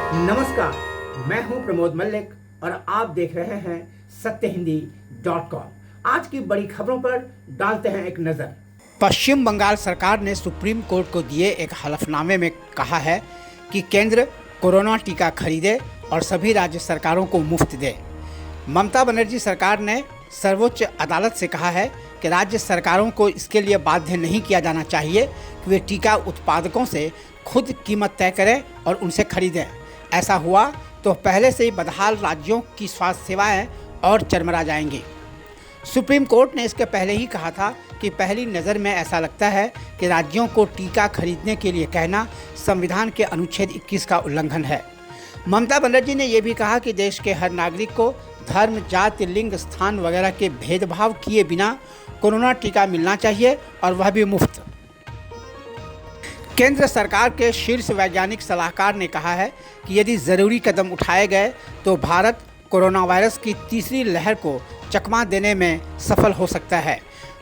नमस्कार, मैं हूं प्रमोद मल्लिक और आप देख रहे हैं सत्यहिंदी.com। आज की बड़ी खबरों पर डालते हैं एक नज़र। पश्चिम बंगाल सरकार ने सुप्रीम कोर्ट को दिए एक हलफनामे में कहा है कि केंद्र कोरोना टीका खरीदे और सभी राज्य सरकारों को मुफ्त दे। ममता बनर्जी सरकार ने सर्वोच्च अदालत से कहा है कि राज्य सरकारों को इसके लिए बाध्य नहीं किया जाना चाहिए कि वे टीका उत्पादकों से खुद कीमत तय करें और उनसे खरीदें। ऐसा हुआ तो पहले से ही बदहाल राज्यों की स्वास्थ्य सेवाएं और चरमरा जाएंगी। सुप्रीम कोर्ट ने इसके पहले ही कहा था कि पहली नज़र में ऐसा लगता है कि राज्यों को टीका खरीदने के लिए कहना संविधान के अनुच्छेद 21 का उल्लंघन है। ममता बनर्जी ने यह भी कहा कि देश के हर नागरिक को धर्म, जाति, लिंग, स्थान वगैरह के भेदभाव किए बिना कोरोना टीका मिलना चाहिए और वह भी मुफ्त। केंद्र सरकार के शीर्ष वैज्ञानिक सलाहकार ने कहा है कि यदि ज़रूरी कदम उठाए गए तो भारत कोरोना वायरस की तीसरी लहर को चकमा देने में सफल हो सकता है।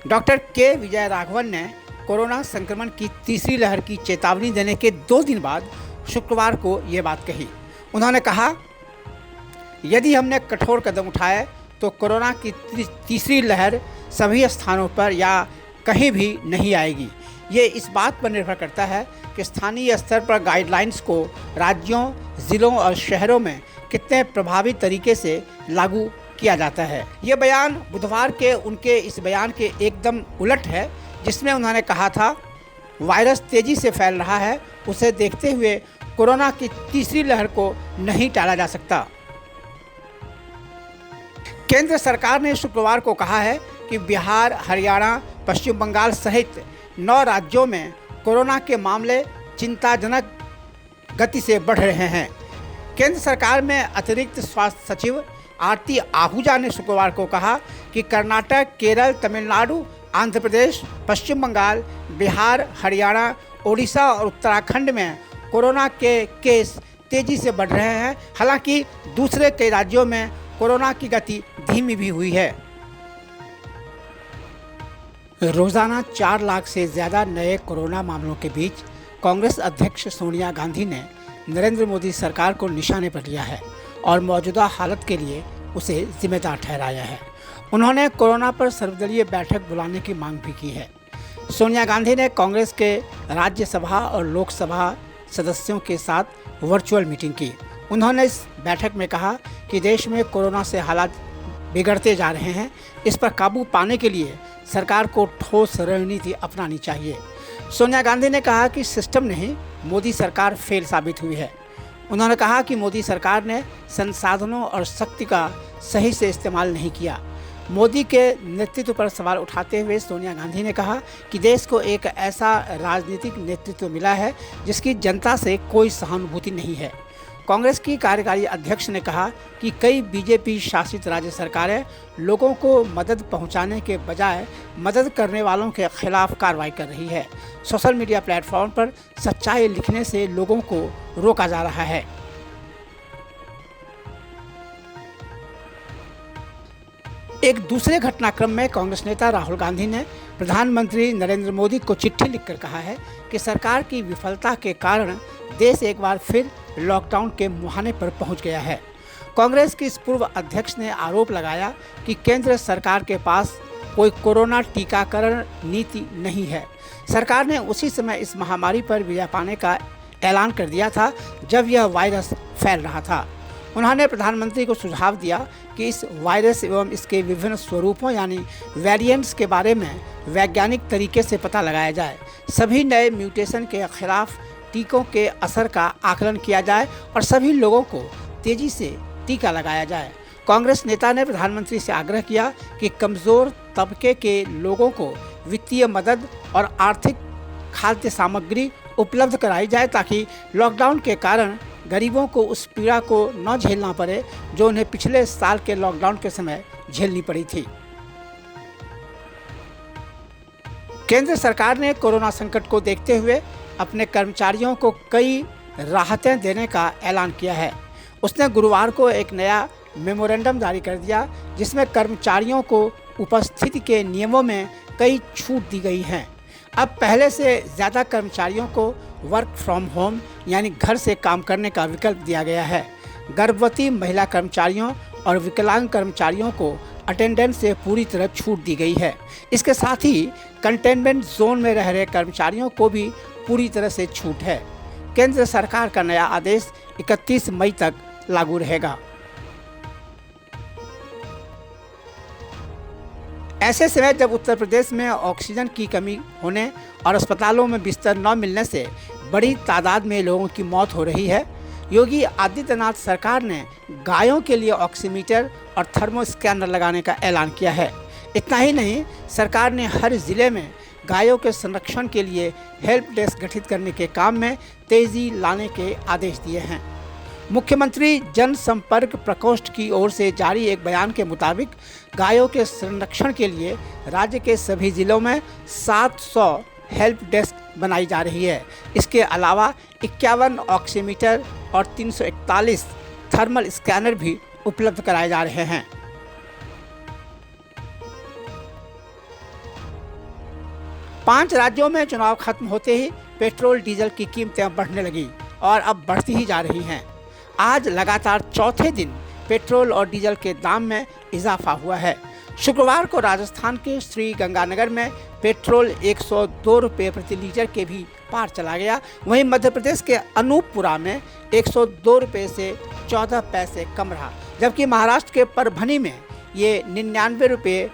डॉक्टर के विजय राघवन ने कोरोना संक्रमण की तीसरी लहर की चेतावनी देने के 2 दिन बाद शुक्रवार को ये बात कही। उन्होंने कहा, यदि हमने कठोर कदम उठाए तो कोरोना की तीसरी लहर सभी स्थानों पर या कहीं भी नहीं आएगी। ये इस बात पर निर्भर करता है कि स्थानीय स्तर पर गाइडलाइंस को राज्यों, ज़िलों और शहरों में कितने प्रभावी तरीके से लागू किया जाता है। ये बयान बुधवार के उनके इस बयान के एकदम उलट है जिसमें उन्होंने कहा था, वायरस तेज़ी से फैल रहा है, उसे देखते हुए कोरोना की तीसरी लहर को नहीं टाला जा सकता। केंद्र सरकार ने शुक्रवार को कहा है कि बिहार, हरियाणा, पश्चिम बंगाल सहित 9 राज्यों में कोरोना के मामले चिंताजनक गति से बढ़ रहे हैं। केंद्र सरकार में अतिरिक्त स्वास्थ्य सचिव आरती आहूजा ने शुक्रवार को कहा कि कर्नाटक, केरल, तमिलनाडु, आंध्र प्रदेश, पश्चिम बंगाल, बिहार, हरियाणा, ओडिशा और उत्तराखंड में कोरोना के केस तेजी से बढ़ रहे हैं। हालांकि दूसरे कई राज्यों में कोरोना की गति धीमी भी हुई है। रोज़ाना 4 लाख से ज़्यादा नए कोरोना मामलों के बीच कांग्रेस अध्यक्ष सोनिया गांधी ने नरेंद्र मोदी सरकार को निशाने पर लिया है और मौजूदा हालत के लिए उसे जिम्मेदार ठहराया है। उन्होंने कोरोना पर सर्वदलीय बैठक बुलाने की मांग भी की है। सोनिया गांधी ने कांग्रेस के राज्यसभा और लोकसभा सदस्यों के साथ वर्चुअल मीटिंग की। उन्होंने इस बैठक में कहा कि देश में कोरोना से हालात बिगड़ते जा रहे हैं। इस पर काबू पाने के लिए सरकार को ठोस रणनीति अपनानी चाहिए। सोनिया गांधी ने कहा कि सिस्टम नहीं, मोदी सरकार फेल साबित हुई है। उन्होंने कहा कि मोदी सरकार ने संसाधनों और शक्ति का सही से इस्तेमाल नहीं किया। मोदी के नेतृत्व पर सवाल उठाते हुए सोनिया गांधी ने कहा कि देश को एक ऐसा राजनीतिक नेतृत्व मिला है जिसकी जनता से कोई सहानुभूति नहीं है। कांग्रेस की कार्यकारी अध्यक्ष ने कहा कि कई बीजेपी शासित राज्य सरकारें लोगों को मदद पहुंचाने के बजाय मदद करने वालों के खिलाफ कार्रवाई कर रही है। सोशल मीडिया प्लेटफॉर्म पर सच्चाई लिखने से लोगों को रोका जा रहा है। एक दूसरे घटनाक्रम में कांग्रेस नेता राहुल गांधी ने प्रधानमंत्री नरेंद्र मोदी को चिट्ठी लिखकर कहा है कि सरकार की विफलता के कारण देश एक बार फिर लॉकडाउन के मुहाने पर पहुंच गया है। कांग्रेस की इस पूर्व अध्यक्ष ने आरोप लगाया कि केंद्र सरकार के पास कोई कोरोना टीकाकरण नीति नहीं है। सरकार ने उसी समय इस महामारी पर विजय पाने का ऐलान कर दिया था जब यह वायरस फैल रहा था। उन्होंने प्रधानमंत्री को सुझाव दिया कि इस वायरस एवं इसके विभिन्न स्वरूपों यानी वेरिएंट्स के बारे में वैज्ञानिक तरीके से पता लगाया जाए। सभी नए म्यूटेशन के खिलाफ टीकों के असर का आकलन किया जाए और सभी लोगों को तेजी से टीका लगाया जाए। कांग्रेस नेता ने प्रधानमंत्री से आग्रह किया कि कमज़ोर तबके के लोगों को वित्तीय मदद और आर्थिक खाद्य सामग्री उपलब्ध कराई जाए ताकि लॉकडाउन के कारण गरीबों को उस पीड़ा को न झेलना पड़े जो उन्हें पिछले साल के लॉकडाउन के समय झेलनी पड़ी थी। केंद्र सरकार ने कोरोना संकट को देखते हुए अपने कर्मचारियों को कई राहतें देने का ऐलान किया है। उसने गुरुवार को एक नया मेमोरेंडम जारी कर दिया जिसमें कर्मचारियों को उपस्थिति के नियमों में कई छूट दी गई हैं। अब पहले से ज़्यादा कर्मचारियों को वर्क फ्रॉम होम यानी घर से काम करने का विकल्प दिया गया है। गर्भवती महिला कर्मचारियों और विकलांग कर्मचारियों को अटेंडेंस से पूरी तरह छूट दी गई है। इसके साथ ही कंटेनमेंट जोन में रह रहे कर्मचारियों को भी पूरी तरह से छूट है। केंद्र सरकार का नया आदेश 31 मई तक लागू रहेगा। ऐसे समय जब उत्तर प्रदेश में ऑक्सीजन की कमी होने और अस्पतालों में बिस्तर न मिलने से बड़ी तादाद में लोगों की मौत हो रही है, योगी आदित्यनाथ सरकार ने गायों के लिए ऑक्सीमीटर और थर्मो स्कैनर लगाने का ऐलान किया है। इतना ही नहीं, सरकार ने हर जिले में गायों के संरक्षण के लिए हेल्प डेस्क गठित करने के काम में तेजी लाने के आदेश दिए हैं। मुख्यमंत्री जनसंपर्क प्रकोष्ठ की ओर से जारी एक बयान के मुताबिक गायों के संरक्षण के लिए राज्य के सभी जिलों में 700 हेल्प डेस्क बनाई जा रही है। इसके अलावा 51 ऑक्सीमीटर और 341 थर्मल स्कैनर भी उपलब्ध कराए जा रहे हैं। पांच राज्यों में चुनाव खत्म होते ही पेट्रोल डीजल की कीमतें बढ़ने लगी और अब बढ़ती ही जा रही हैं। आज लगातार चौथे दिन पेट्रोल और डीजल के दाम में इजाफा हुआ है। शुक्रवार को राजस्थान के श्री गंगानगर में पेट्रोल 102 रुपये प्रति लीटर के भी पार चला गया। वहीं मध्य प्रदेश के अनूपपुरा में 102 रुपये से 14 पैसे कम रहा, जबकि महाराष्ट्र के परभनी में ये 99 रुपये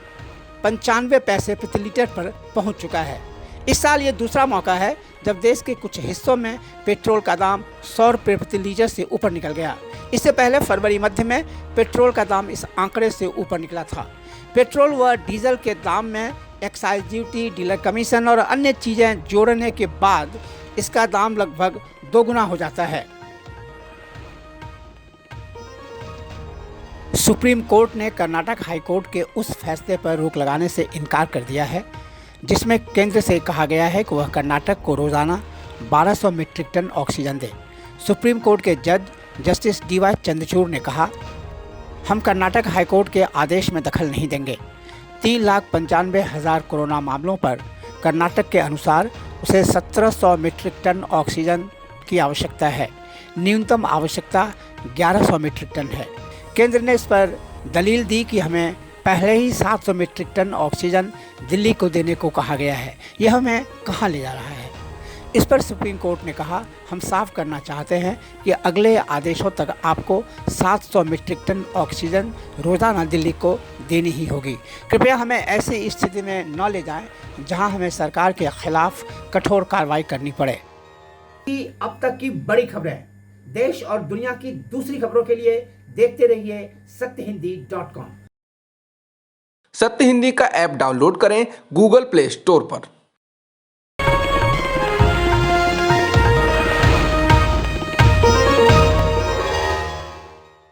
95 पैसे प्रति लीटर पर पहुंच चुका है। इस साल ये दूसरा मौका है जब देश के कुछ हिस्सों में पेट्रोल का दाम 100 रुपये प्रति लीटर से ऊपर निकल गया। इससे पहले फरवरी मध्य में पेट्रोल का दाम इस आंकड़े से ऊपर निकला था। पेट्रोल व डीजल के दाम में एक्साइज ड्यूटी, डीलर कमीशन और अन्य चीज़ें जोड़ने के बाद इसका दाम लगभग दोगुना हो जाता है। सुप्रीम कोर्ट ने कर्नाटक हाई कोर्ट के उस फैसले पर रोक लगाने से इनकार कर दिया है जिसमें केंद्र से कहा गया है कि वह कर्नाटक को रोज़ाना 1200 मीट्रिक टन ऑक्सीजन दे। सुप्रीम कोर्ट के जज जस्टिस DY चंद्रचूड़ ने कहा, हम कर्नाटक हाई कोर्ट के आदेश में दखल नहीं देंगे। 3,95,000 कोरोना मामलों पर कर्नाटक के अनुसार उसे 1700 मीट्रिक टन ऑक्सीजन की आवश्यकता है। न्यूनतम आवश्यकता 1100 मीट्रिक टन है। केंद्र ने इस पर दलील दी कि हमें पहले ही 700 मीट्रिक टन ऑक्सीजन दिल्ली को देने को कहा गया है, यह हमें कहाँ ले जा रहा है। इस पर सुप्रीम कोर्ट ने कहा, हम साफ करना चाहते हैं कि अगले आदेशों तक आपको 700 मीट्रिक टन ऑक्सीजन रोज़ाना दिल्ली को देनी ही होगी। कृपया हमें ऐसी स्थिति में न ले जाएं जहां हमें सरकार के खिलाफ कठोर कार्रवाई करनी पड़े। अब तक की बड़ी खबरें, देश और दुनिया की दूसरी खबरों के लिए देखते रहिए सत्यहिंदी.com। सत्य हिंदी का ऐप डाउनलोड करें गूगल प्ले स्टोर पर।